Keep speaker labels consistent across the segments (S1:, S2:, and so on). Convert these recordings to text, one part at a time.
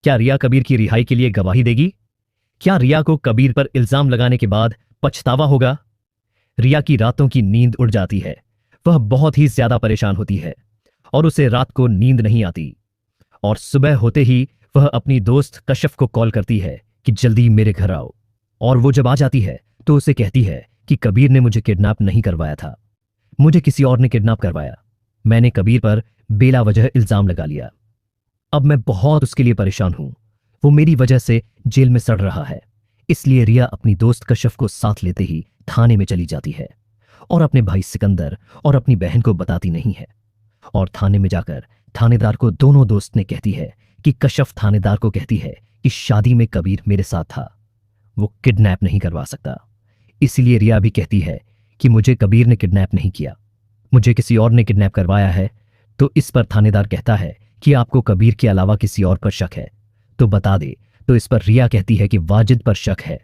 S1: क्या रिया कबीर की रिहाई के लिए गवाही देगी? क्या रिया को कबीर पर इल्जाम लगाने के बाद पछतावा होगा? रिया की रातों की नींद उड़ जाती है। वह बहुत ही ज्यादा परेशान होती है और उसे रात को नींद नहीं आती। और सुबह होते ही वह अपनी दोस्त कश्यप को कॉल करती है कि जल्दी मेरे घर आओ। और वो जब आ जाती है तो उसे कहती है कि कबीर ने मुझे किडनैप नहीं करवाया था, मुझे किसी और ने किडनैप करवाया। मैंने कबीर पर बेला वजह इल्जाम लगा लिया। अब मैं बहुत उसके लिए परेशान हूं। वो मेरी वजह से जेल में सड़ रहा है। इसलिए रिया अपनी दोस्त कश्यप को साथ लेते ही थाने में चली जाती है और अपने भाई सिकंदर और अपनी बहन को बताती नहीं है। और थाने में जाकर थानेदार को दोनों दोस्त ने कहती है कि कश्यप थानेदार को कहती है कि शादी में कबीर मेरे साथ था, वो किडनैप नहीं करवा सकता। इसीलिए रिया भी कहती है कि मुझे कबीर ने किडनैप नहीं किया, मुझे किसी और ने किडनैप करवाया है। तो इस पर थानेदार कहता है कि आपको कबीर के अलावा किसी और पर शक है तो बता दे। तो इस पर रिया कहती है कि वाजिद पर शक है,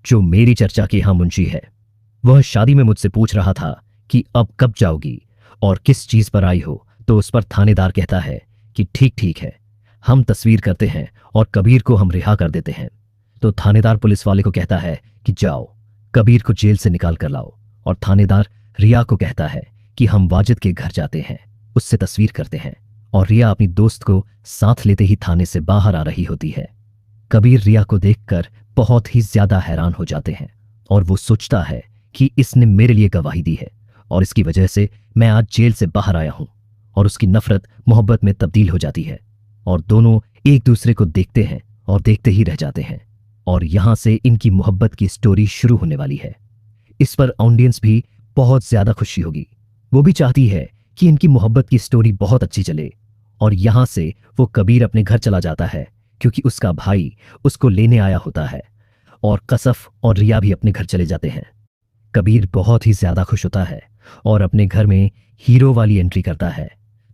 S1: जो मेरी चर्चा के यहां मुंशी है। वह शादी में मुझसे पूछ रहा था कि अब कब जाओगी और किस चीज पर आई हो। तो उस पर थानेदार कहता है कि ठीक ठीक है, हम तस्वीर करते हैं और कबीर को हम रिहा कर देते हैं। तो थानेदार पुलिस वाले को कहता है कि जाओ कबीर को जेल से निकाल कर लाओ। और थानेदार रिया को कहता है कि हम वाजिद के घर जाते हैं, उससे तस्वीर करते हैं। और रिया अपनी दोस्त को साथ लेते ही थाने से बाहर आ रही होती है। कबीर रिया को देखकर बहुत ही ज्यादा हैरान हो जाते हैं और वो सोचता है कि इसने मेरे लिए गवाही दी है और इसकी वजह से मैं आज जेल से बाहर आया हूं। और उसकी नफरत मोहब्बत में तब्दील हो जाती है और दोनों एक दूसरे को देखते हैं और देखते ही रह जाते हैं। और यहां से इनकी मोहब्बत की स्टोरी शुरू होने वाली है। इस पर ऑडियंस भी बहुत ज्यादा खुशी होगी। वो भी चाहती है कि इनकी मोहब्बत की स्टोरी बहुत अच्छी चले। और यहां से वो कबीर अपने घर चला जाता है क्योंकि उसका भाई उसको लेने आया होता है। और कसफ और रिया भी अपने घर चले जाते हैं। कबीर बहुत ही ज्यादा खुश होता है और अपने घर में हीरो वाली एंट्री करता है।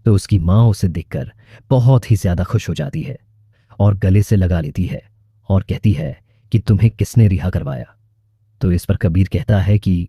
S1: तो उसकी माँ उसे देखकर बहुत ही ज्यादा खुश हो जाती है और गले से लगा लेती है और कहती है कि तुम्हें किसने रिहा करवाया। तो इस पर कबीर कहता है कि